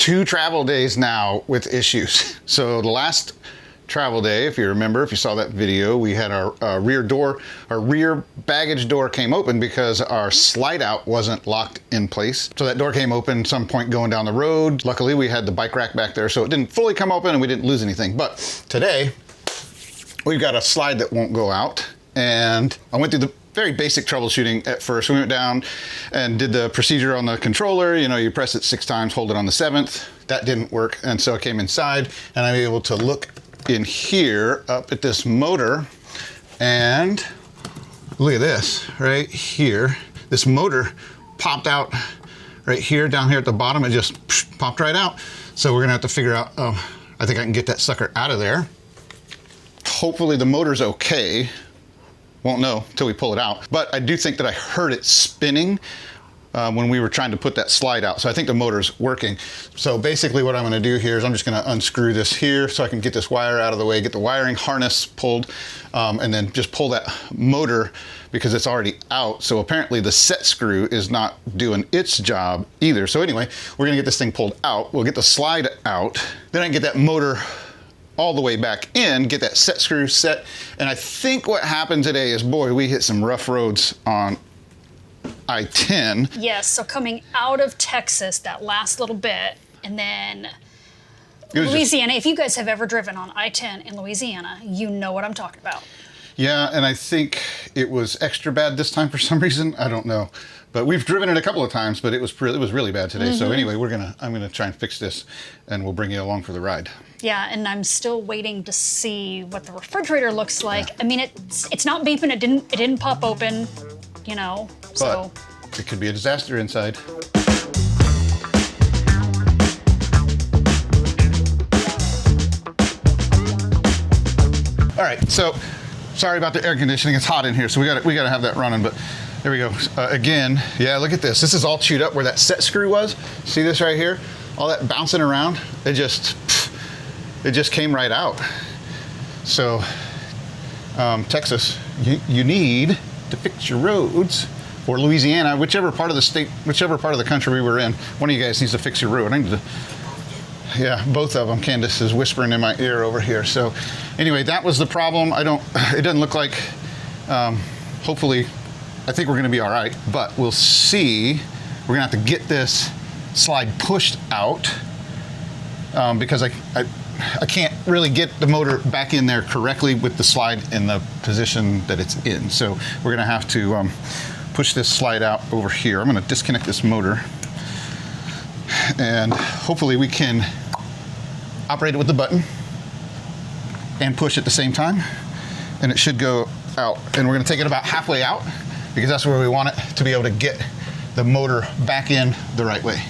2 travel days now with issues. So the last travel day, if you remember, if you saw that video, we had our rear baggage door came open because our slide out wasn't locked in place. So that door came open some point going down the road. Luckily we had the bike rack back there, so it didn't fully come open and we didn't lose anything. But today we've got a slide that won't go out, and I went through the very basic troubleshooting at first. We went down and did the procedure on the controller. You know, you press it 6 times, hold it on the 7th. That didn't work, and so I came inside and I'm able to look in here up at this motor, and look at this right here. This motor popped out right here, down here at the bottom. It just popped right out. So we're gonna have to figure out, oh, I think I can get that sucker out of there. Hopefully the motor's okay. Won't know until we pull it out. But I do think that I heard it spinning when we were trying to put that slide out. So I think the motor's working. So basically what I'm gonna do here is I'm just gonna unscrew this here so I can get this wire out of the way, get the wiring harness pulled, and then just pull that motor because it's already out. So apparently the set screw is not doing its job either. So anyway, we're gonna get this thing pulled out. We'll get the slide out. Then I can get that motor all the way back in, get that set screw set. And I think what happened today is, boy, we hit some rough roads on I-10. Yes, so coming out of Texas, that last little bit, and then Louisiana. If you guys have ever driven on I-10 in Louisiana, you know what I'm talking about. Yeah, and I think it was extra bad this time for some reason. I don't know. But we've driven it a couple of times, but it was really bad today. So anyway, I'm gonna try and fix this, and we'll bring you along for the ride. Yeah, and I'm still waiting to see what the refrigerator looks like. Yeah. I mean, it's not beeping. It didn't pop open, you know. So but it could be a disaster inside. All right, so sorry about the air conditioning. It's hot in here, so we gotta have that running. But there we go. Again, yeah, look at this. This is all chewed up where that set screw was. See this right here? All that bouncing around. It just came right out. So, Texas, you need to fix your roads, or Louisiana, whichever part of the state, whichever part of the country we were in. One of you guys needs to fix your road. I need to. Yeah, both of them. Candace is whispering in my ear over here. So, anyway, that was the problem. It doesn't look like. Hopefully, I think we're going to be all right. But we'll see. We're going to have to get this slide pushed out because I can't really get the motor back in there correctly with the slide in the position that it's in. So we're going to have to push this slide out over here. I'm going to disconnect this motor, and hopefully we can operate it with the button and push at the same time, and it should go out. And we're going to take it about halfway out because that's where we want it to be able to get the motor back in the right way.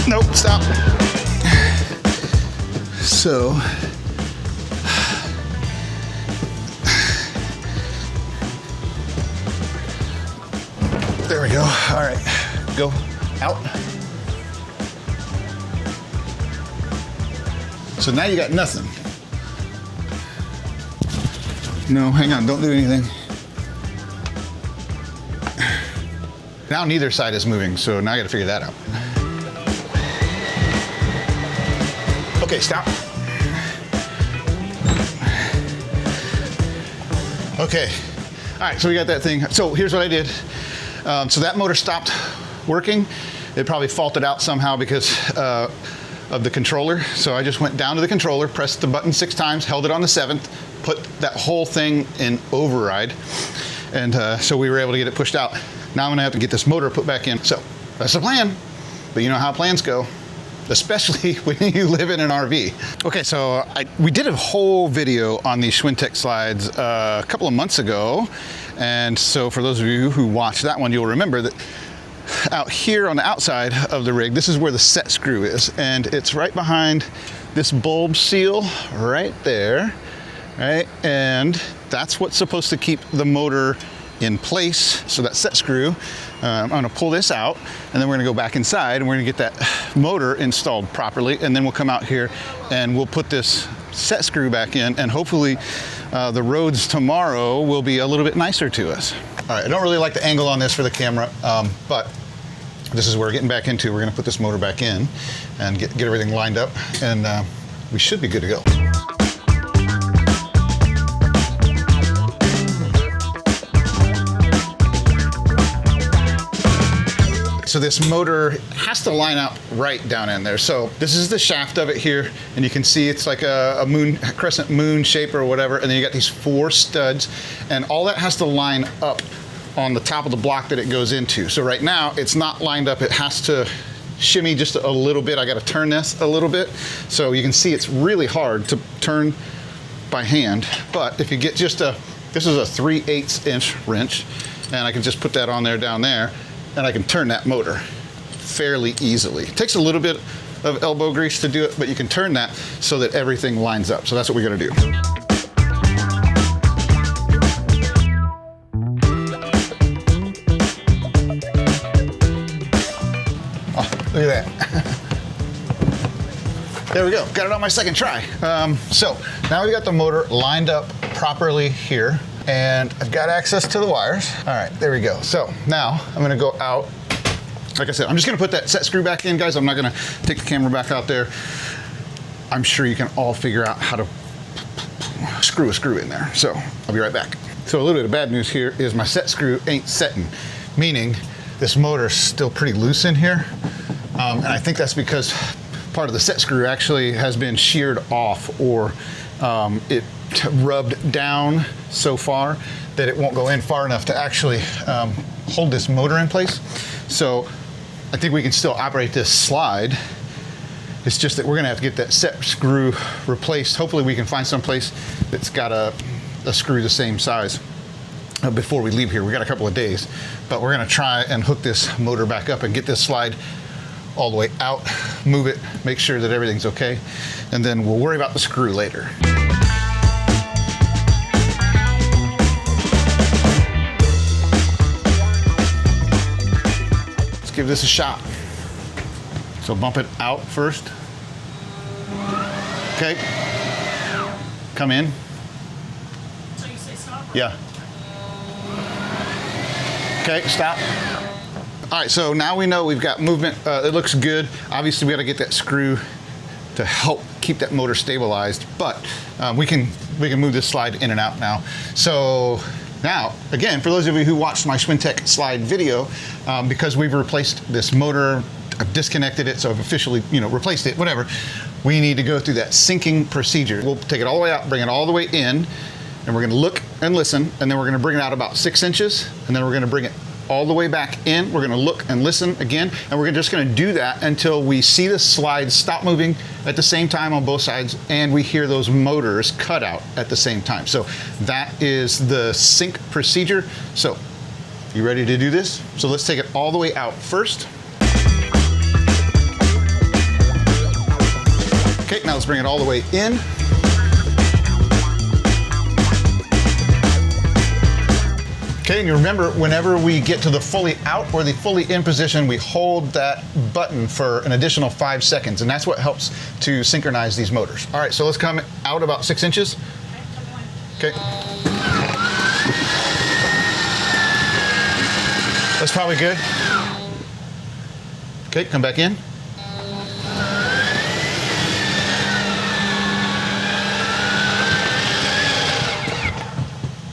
Nope, stop. So, there we go. All right, go out. So now you got nothing. No, hang on, don't do anything. Now neither side is moving, so now I gotta figure that out. Okay, stop. Okay, all right, so we got that thing. So here's what I did. So that motor stopped working. It probably faulted out somehow because of the controller. So I just went down to the controller, pressed the button 6 times, held it on the 7th, put that whole thing in override. And so we were able to get it pushed out. Now I'm gonna have to get this motor put back in. So that's the plan, but you know how plans go, especially when you live in an RV. Okay, so we did a whole video on these Schwintek slides a couple of months ago. And so for those of you who watched that one, you'll remember that out here on the outside of the rig, this is where the set screw is. And it's right behind this bulb seal right there, right? And that's what's supposed to keep the motor in place. So that set screw, I'm gonna pull this out, and then we're gonna go back inside and we're gonna get that motor installed properly, and then we'll come out here and we'll put this set screw back in, and hopefully the roads tomorrow will be a little bit nicer to us. All right, I don't really like the angle on this for the camera, but this is where we're getting back into. We're gonna put this motor back in and get everything lined up, and we should be good to go. So this motor has to line out right down in there. So this is the shaft of it here, and you can see it's like a crescent moon shape or whatever, and then you got these 4 studs, and all that has to line up on the top of the block that it goes into. So right now it's not lined up. It has to shimmy just a little bit. I got to turn this a little bit. So you can see it's really hard to turn by hand, but if you get just this is a 3/8 inch wrench, and I can just put that on there down there, and I can turn that motor fairly easily. It takes a little bit of elbow grease to do it, but you can turn that so that everything lines up. So that's what we're gonna do. Oh, look at that. There we go, got it on my second try. So now we got the motor lined up properly here, and I've got access to the wires. All right, there we go. So now I'm gonna go out. Like I said, I'm just gonna put that set screw back in, guys. I'm not gonna take the camera back out there. I'm sure you can all figure out how to screw a screw in there. So I'll be right back. So a little bit of bad news here is my set screw ain't setting, meaning this motor is still pretty loose in here. And I think that's because part of the set screw actually has been sheared off, or it rubbed down so far that it won't go in far enough to actually hold this motor in place. So I think we can still operate this slide. It's just that we're gonna have to get that set screw replaced. Hopefully we can find some place that's got a screw the same size before we leave here. We got a couple of days, but we're gonna try and hook this motor back up and get this slide all the way out, move it, make sure that everything's okay, and then we'll worry about the screw later. Let's give this a shot. So bump it out first. Okay. Come in. So you say stop? Yeah. Okay, stop. All right, so now we know we've got movement. It looks good. Obviously, we got to get that screw to help keep that motor stabilized, but we can move this slide in and out now. So now, again, for those of you who watched my Schwintek slide video, because we've replaced this motor, I've disconnected it, so I've officially, replaced it, whatever. We need to go through that syncing procedure. We'll take it all the way out, bring it all the way in, and we're gonna look and listen, and then we're gonna bring it out about 6 inches, and then we're gonna bring it all the way back in. We're gonna look and listen again, and we're just gonna do that until we see the slide stop moving at the same time on both sides, and we hear those motors cut out at the same time. So that is the sync procedure. So, you ready to do this? So let's take it all the way out first. Okay, now let's bring it all the way in. Okay, and you remember, whenever we get to the fully out or the fully in position, we hold that button for an additional 5 seconds, and that's what helps to synchronize these motors. All right, so let's come out about 6 inches. Okay. That's probably good. Okay, come back in.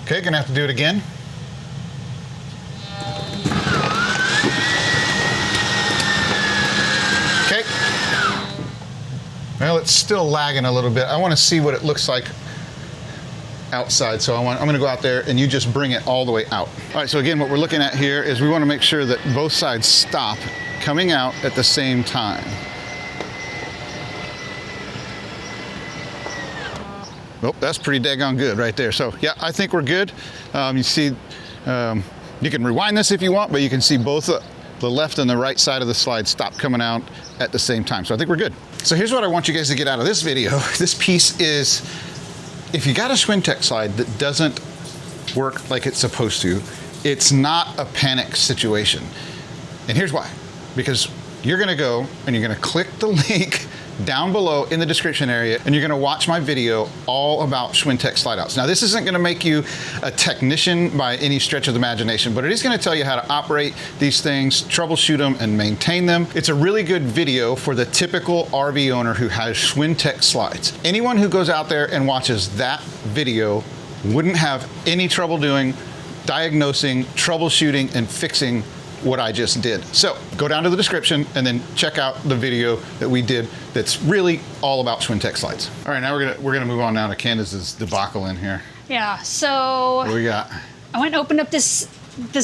Okay, gonna have to do it again. Okay. Well, it's still lagging a little bit. I want to see what it looks like outside, so I'm going to go out there and you just bring it all the way out. All right, so again, what we're looking at here is we want to make sure that both sides stop coming out at the same time. Oh, that's pretty daggone good right there. So yeah, I think we're good. You see, you can rewind this if you want, but you can see both the left and the right side of the slide stop coming out at the same time. So I think we're good. So here's what I want you guys to get out of this video. This piece is, if you got a Schwintek slide that doesn't work like it's supposed to, it's not a panic situation. And here's why. Because you're gonna go and you're gonna click the link down below in the description area, and you're gonna watch my video all about Schwintek slideouts. Now, this isn't gonna make you a technician by any stretch of the imagination, but it is gonna tell you how to operate these things, troubleshoot them, and maintain them. It's a really good video for the typical RV owner who has Schwintek slides. Anyone who goes out there and watches that video wouldn't have any trouble doing, diagnosing, troubleshooting, and fixing what I just did. So go down to the description and then check out the video that we did that's really all about Schwintek slides. All right, now we're gonna move on now to Candace's debacle in here. Yeah, so What do we got? I went and opened up this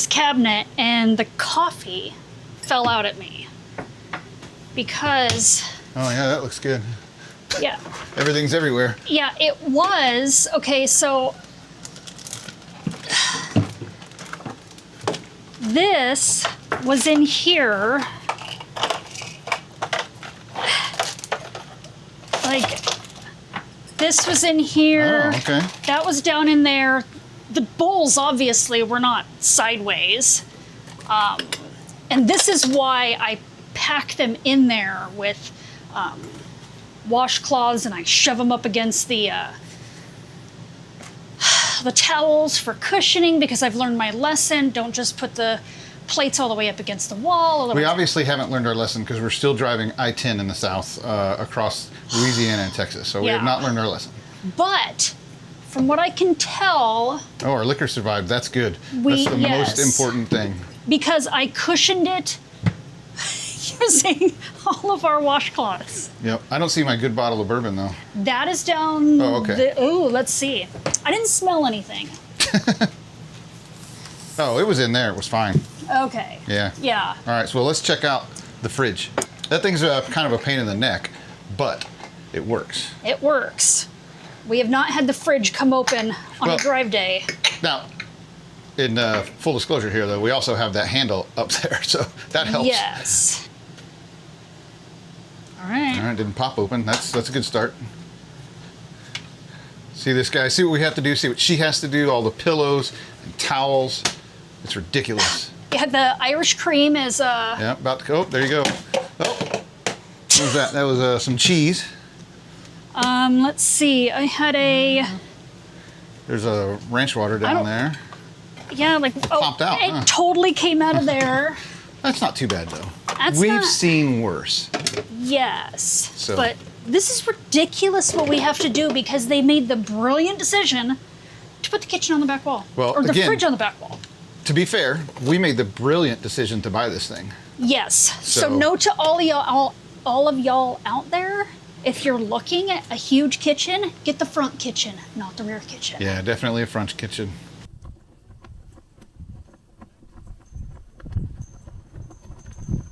cabinet and the coffee fell out at me because Oh yeah, that looks good. yeah. Everything's everywhere. Yeah, it was. Okay, so this was in here. Like, this was in here. Oh, okay. That was down in there. The bowls obviously were not sideways. And this is why I pack them in there with washcloths, and I shove them up against the towels for cushioning, because I've learned my lesson. Don't just put the plates all the way up against the wall. We obviously haven't learned our lesson because we're still driving I-10 in the south across Louisiana and Texas. So we have not learned our lesson. But from what I can tell... Oh, our liquor survived. That's good. That's the most important thing. Because I cushioned it using all of our washcloths. Yep. I don't see my good bottle of bourbon, though. That is down... Oh, okay. Let's see. I didn't smell anything. Oh, it was in there. It was fine. Okay. Yeah. Yeah. All right, so let's check out the fridge. That thing's kind of a pain in the neck, but it works. It works. We have not had the fridge come open on a drive day. Now, in full disclosure here, though, we also have that handle up there, so that helps. Yes. All right. All right, didn't pop open. That's a good start. See this guy? See what we have to do? See what she has to do? All the pillows and towels. It's ridiculous. Yeah, the Irish cream is... Yeah, about to go. Oh, there you go. Oh, what was that? That was some cheese. Let's see. I had a... There's a ranch water down there. Yeah, like... Popped out, It totally came out of there. That's not too bad, though. That's We've not... seen worse. Yes. So. But this is ridiculous what we have to do, because they made the brilliant decision to put the kitchen on the back wall. Well, or the again, fridge on the back wall. To be fair, we made the brilliant decision to buy this thing. Yes. So note to all of y'all out there, if you're looking at a huge kitchen, get the front kitchen, not the rear kitchen. Yeah, definitely a front kitchen.